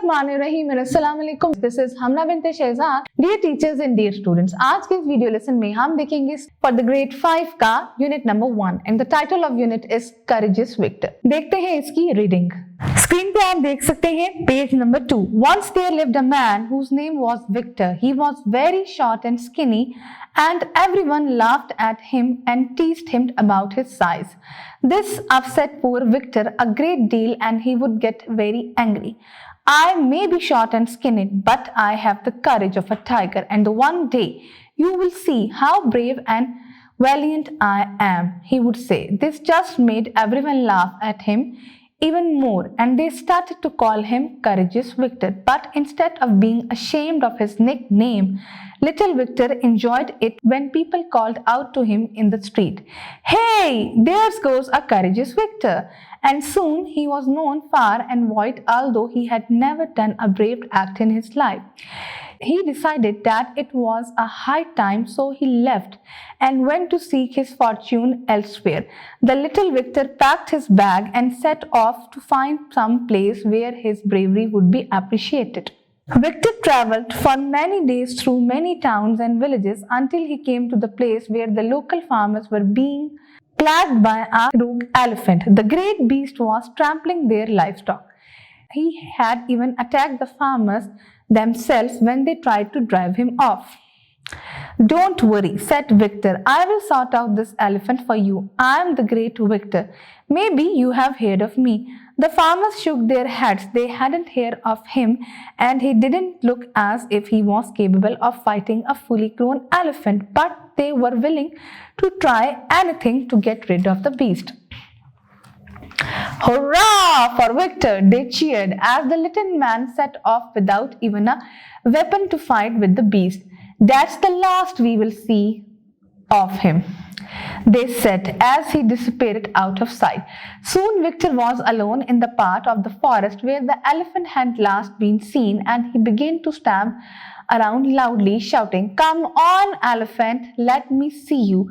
बिस्मिल्लाहिर्रहमानिर्रहीम, अस्सलाम वालेकुम। This is Hamna Binte Shahzad. Dear teachers and dear students, आज के इस वीडियो लेसन में हम देखेंगे फॉर द ग्रेड 5 का unit number 1 and the title of unit is courageous victor. देखते हैं इसकी रीडिंग। स्क्रीन पे आप देख सकते हैं page number 2। Once there lived a man whose name was Victor. He was very short and skinny and everyone laughed at him and teased him about his size. This upset poor Victor a great deal and he would get very angry. I may be short and skinny, but I have the courage of a tiger, and one day you will see how brave and valiant I am, he would say. This just made everyone laugh at him even more, and they started to call him Courageous Victor. But instead of being ashamed of his nickname, little Victor enjoyed it when people called out to him in the street, "Hey, there goes a Courageous Victor!" And soon he was known far and wide, although he had never done a brave act in his life. He decided that it was a high time, so he left and went to seek his fortune elsewhere. The little Victor packed his bag and set off to find some place where his bravery would be appreciated. Victor traveled for many days through many towns and villages until he came to the place where the local farmers were being plagued by a rogue elephant. The great beast was trampling their livestock. He had even attacked the farmers themselves when they tried to drive him off. "Don't worry," said Victor. "I will sort out this elephant for you. I am the great Victor. Maybe you have heard of me." The farmers shook their heads. They hadn't heard of him, and he didn't look as if he was capable of fighting a fully grown elephant, but they were willing to try anything to get rid of the beast. "Hurrah for Victor!" they cheered as the little man set off without even a weapon to fight with the beast. "That's the last we will see of him," they said as he disappeared out of sight. Soon Victor was alone in the part of the forest where the elephant had last been seen, and he began to stamp around loudly, shouting, "Come on, elephant, let me see you,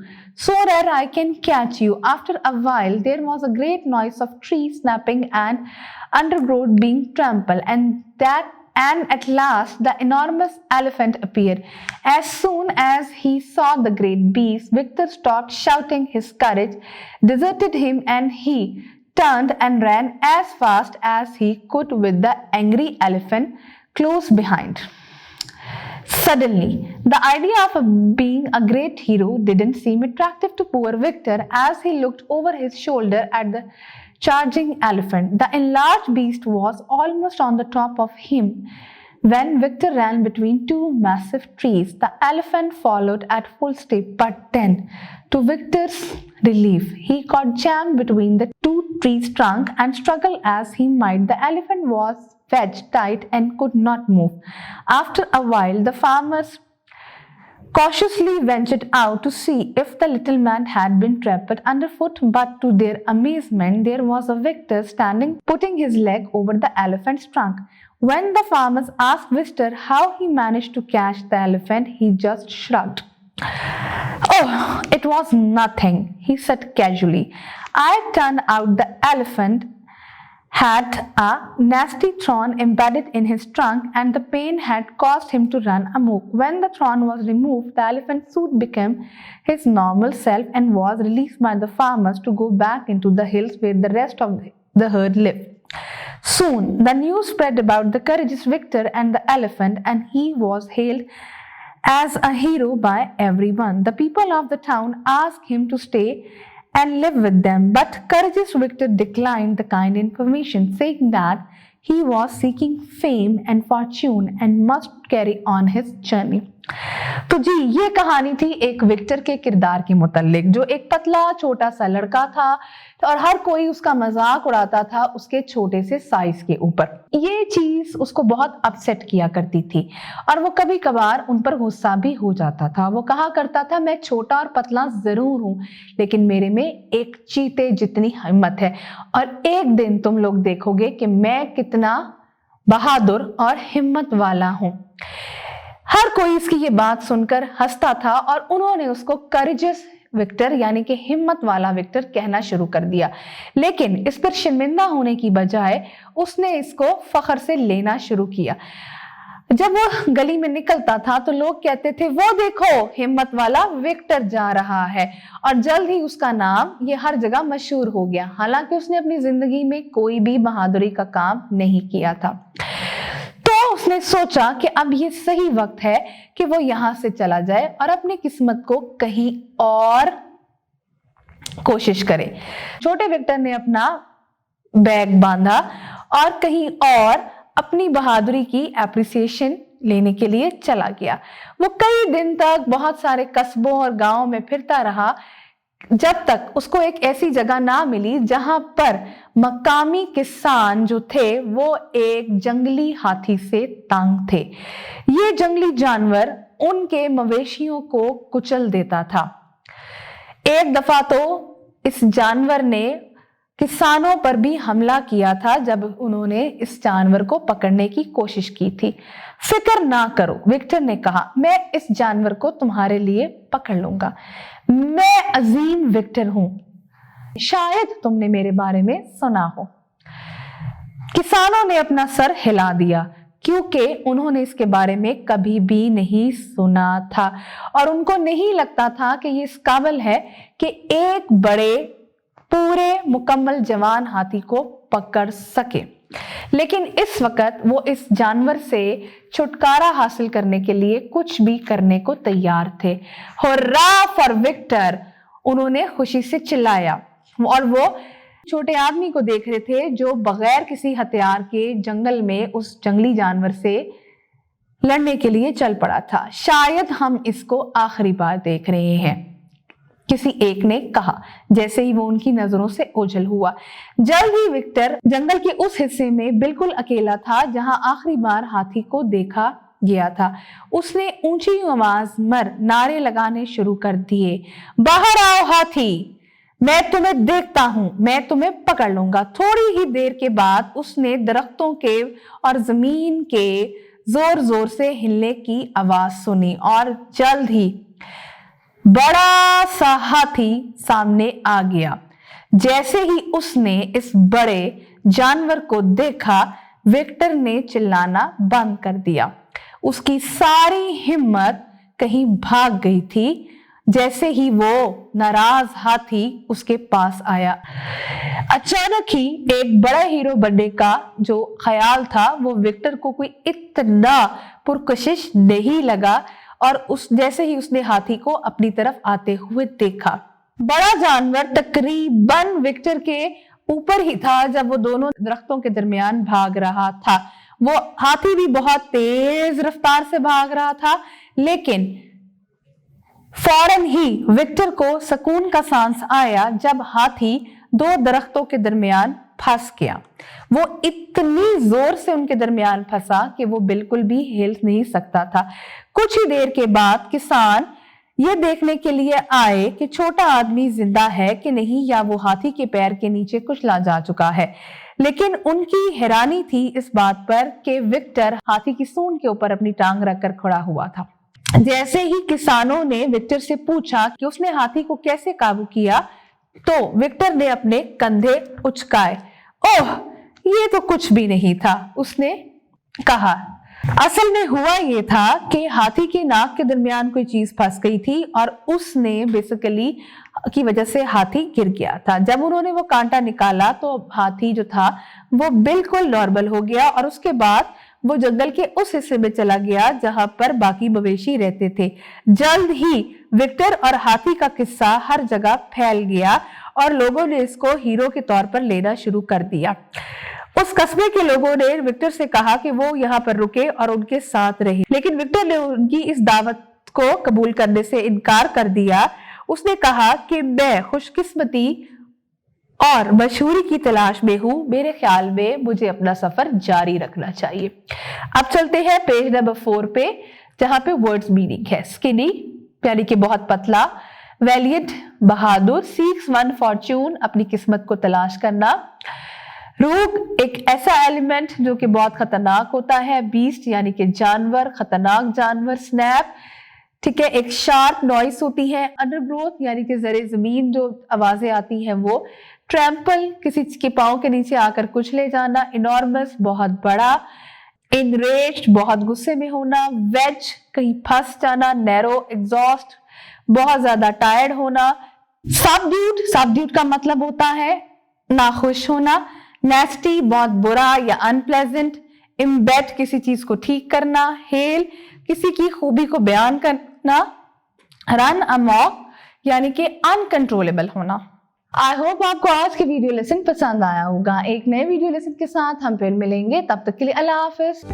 so that I can catch you." After a while there was a great noise of trees snapping and undergrowth being trampled, and at last the enormous elephant appeared. As soon as he saw the great beast, Victor stopped shouting. His courage deserted him and he turned and ran as fast as he could with the angry elephant close behind. Suddenly, the idea of being a great hero didn't seem attractive to poor Victor as he looked over his shoulder at the charging elephant. The enlarged beast was almost on the top of him when Victor ran between two massive trees. The elephant followed at full speed, but then, to Victor's relief, he got jammed between the two trees' trunks, and struggle as he might, the elephant was wedged tight and could not move. After a while, the farmers cautiously ventured out to see if the little man had been trampled underfoot, but to their amazement, there was a Victor standing, putting his leg over the elephant's trunk. When the farmers asked Victor how he managed to catch the elephant, he just shrugged. "Oh, it was nothing," he said casually. "I turned out the elephant had a nasty thorn embedded in his trunk, and the pain had caused him to run amok. When the thorn was removed, the elephant soon became his normal self and was released by the farmers to go back into the hills where the rest of the herd lived." Soon the news spread about the courageous Victor and the elephant, and he was hailed as a hero by everyone. The people of the town asked him to stay and live with them, but courageous Victor declined the kind information, saying that he was seeking fame and fortune and must carry on his journey. तो जी ये कहानी थी एक Victor के किरदार के मुतालिक, जो एक पतला छोटा सा लड़का था और हर कोई उसका मजाक उड़ाता था उसके छोटे से साइज के ऊपर। ये चीज उसको बहुत अपसेट किया करती थी और वो कभी कभार उन पर गुस्सा भी हो जाता था। वो कहा करता था, मैं छोटा और पतला जरूर हूं, लेकिन मेरे में एक चीते जितनी हिम्मत है, और एक दिन तुम लोग देखोगे कि मैं कितना बहादुर और हिम्मत वाला हूं। हर कोई इसकी ये बात सुनकर हंसता था और उन्होंने उसको करेजियस विक्टर यानी कि हिम्मत वाला विक्टर कहना शुरू कर दिया, लेकिन इस पर शर्मिंदा होने की बजाय उसने इसको फख्र से लेना शुरू किया। जब वो गली में निकलता था तो लोग कहते थे, वो देखो हिम्मत वाला विक्टर जा रहा है, और जल्द ही उसका नाम ये हर जगह मशहूर हो गया। हालांकि उसने अपनी जिंदगी में कोई भी बहादुरी का काम नहीं किया था। तो उसने सोचा कि अब ये सही वक्त है कि वो यहां से चला जाए और अपनी किस्मत को कहीं और कोशिश करे। छोटे विक्टर ने अपना बैग बांधा और कहीं और अपनी बहादुरी की एप्रिसिएशन लेने के लिए चला गया। वो कई दिन तक बहुत सारे कस्बों और गांवों में फिरता रहा, जब तक उसको एक ऐसी जगह ना मिली जहां पर मकामी किसान जो थे वो एक जंगली हाथी से तंग थे। ये जंगली जानवर उनके मवेशियों को कुचल देता था। एक दफा तो इस जानवर ने किसानों पर भी हमला किया था जब उन्होंने इस जानवर को पकड़ने की कोशिश की थी। फिक्र ना करो, विक्टर ने कहा, मैं इस जानवर को तुम्हारे लिए पकड़ लूंगा। मैं अजीम विक्टर हूं, शायद तुमने मेरे बारे में सुना हो। किसानों ने अपना सर हिला दिया क्योंकि उन्होंने इसके बारे में कभी भी नहीं सुना था और उनको नहीं लगता था कि ये इस काबिल है कि एक बड़े पूरे मुकम्मल जवान हाथी को पकड़ सके। लेकिन इस वक्त वो इस जानवर से छुटकारा हासिल करने के लिए कुछ भी करने को तैयार थे। हुर्रा फॉर विक्टर, उन्होंने खुशी से चिल्लाया और वो छोटे आदमी को देख रहे थे जो बगैर किसी हथियार के जंगल में उस जंगली जानवर से लड़ने के लिए चल पड़ा था। शायद हम इसको आखिरी बार देख रहे हैं, किसी एक ने कहा, जैसे ही वो उनकी नजरों से ओझल हुआ। जल्द ही विक्टर जंगल के उस हिस्से में बिल्कुल अकेला था जहां आखिरी बार हाथी को देखा गया था। उसने ऊंची आवाज में नारे लगाने शुरू कर दिए, बाहर आओ हाथी, मैं तुम्हें देखता हूं, मैं तुम्हें पकड़ लूंगा। थोड़ी ही देर के बाद उसने दरख्तों के और जमीन के जोर जोर से हिलने की आवाज सुनी और जल्द ही बड़ा सा हाथी सामने आ गया। जैसे ही उसने इस बड़े जानवर को देखा, विक्टर ने चिल्लाना बंद कर दिया। उसकी सारी हिम्मत कहीं भाग गई थी जैसे ही वो नाराज हाथी उसके पास आया। अचानक ही एक बड़ा हीरो बनने का जो ख्याल था वो विक्टर को कोई इतना पुरकशिश नहीं लगा और उस जैसे ही उसने हाथी को अपनी तरफ आते हुए देखा, बड़ा जानवर तकरीबन विक्टर के ऊपर ही था जब वो दोनों दरख्तों के दरमियान भाग रहा था। वो हाथी भी बहुत तेज रफ्तार से भाग रहा था, लेकिन फौरन ही विक्टर को सुकून का सांस आया जब हाथी दो दरख्तों के दरमियान फंस गया। वो इतनी जोर से उनके दरमियान फंसा कि वो बिल्कुल भी हिल नहीं सकता था। कुछ ही देर के बाद किसान ये देखने के लिए आए कि छोटा आदमी जिंदा है कि नहीं या वो हाथी के पैर के नीचे कुचला जा चुका है, लेकिन उनकी हैरानी थी इस बात पर कि विक्टर हाथी की सूंड के ऊपर अपनी टांग रखकर खड़ा हुआ था। जैसे ही किसानों ने विक्टर से पूछा कि उसने हाथी को कैसे काबू किया, तो विक्टर ने अपने कंधे उचकाए। ओह, ये तो कुछ भी नहीं था, उसने कहा। असल में हुआ ये था कि हाथी के नाक के दरमियान कोई चीज फंस गई थी और उसने बेसिकली की वजह से हाथी गिर गया था। जब उन्होंने वो कांटा निकाला तो हाथी जो था वो बिल्कुल नॉर्मल हो गया और उसके बाद वो जंगल के उस हिस्से में चला गया जहां पर बाकी मवेशी रहते थे। जल्द ही विक्टर और हाथी का किस्सा हर जगह फैल गया और लोगों ने इसको हीरो के तौर पर लेना शुरू कर दिया। उस कस्बे के लोगों ने विक्टर से कहा कि वो यहाँ पर रुके और उनके साथ रहे, लेकिन विक्टर ने उनकी इस दावत को कबूल करने से इनकार कर दिया। उसने कहा कि मैं खुशकिस्मती और मशहूरी की तलाश में हूं, मेरे ख्याल में मुझे अपना सफर जारी रखना चाहिए। अब चलते हैं पेज नंबर 4 पे, जहां पे वर्ड्स मीनिंग है। स्किनी यानी कि बहुत पतला, वैलियंट बहादुर, सीक्स वन फॉर्च्यून अपनी किस्मत को तलाश करना, रूग एक ऐसा एलिमेंट जो कि बहुत खतरनाक होता है, बीस्ट यानी कि जानवर, खतरनाक जानवर, स्नैप ٹھیک ہے. ایک شارپ نوائس ہوتی ہے. انڈر گروتھ یعنی کہ زیر زمین جو آوازیں آتی ہیں وہ. ٹریمپل کسی کے پاؤں کے نیچے آ کر کچلے جانا. انارمس بہت بڑا. انریجڈ بہت غصے میں ہونا. ویج کہیں پھنس جانا. نیرو ایگزاسٹ بہت زیادہ ٹائرڈ ہونا. سبڈیوڈ کا مطلب ہوتا ہے ناخوش ہونا. نیسٹی بہت برا یا انپلیزنٹ. امبیڈ کسی چیز کو ٹھیک کرنا. ہیل کسی کی خوبی کو بیان کرنا. رن اماک یعنی کہ انکنٹرولبل ہونا. آئی ہوپ آپ کو آج کی ویڈیو لیسن پسند آیا ہوگا. ایک نئے ویڈیو لیسن کے ساتھ ہم پھر ملیں گے. تب تک کے لیے اللہ حافظ.